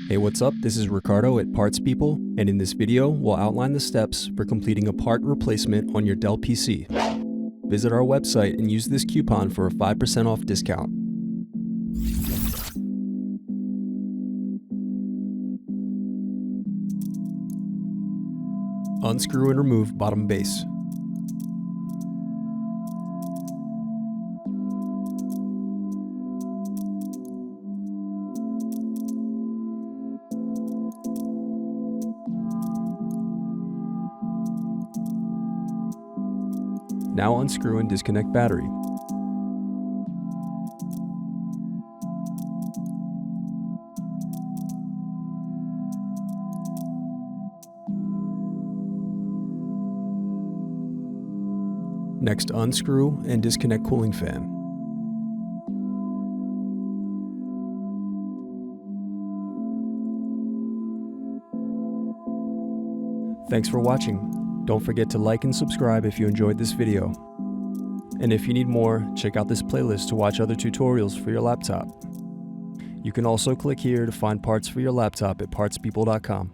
Hey, what's up? This is Ricardo at Parts People, and in this video, we'll outline the steps for completing a part replacement on your Dell PC. Visit our website and use this coupon for a 5% off discount. Unscrew and remove bottom base. Now unscrew and disconnect battery. Next, unscrew and disconnect cooling fan. Thanks for watching. Don't forget to like and subscribe if you enjoyed this video. And if you need more, check out this playlist to watch other tutorials for your laptop. You can also click here to find parts for your laptop at partspeople.com.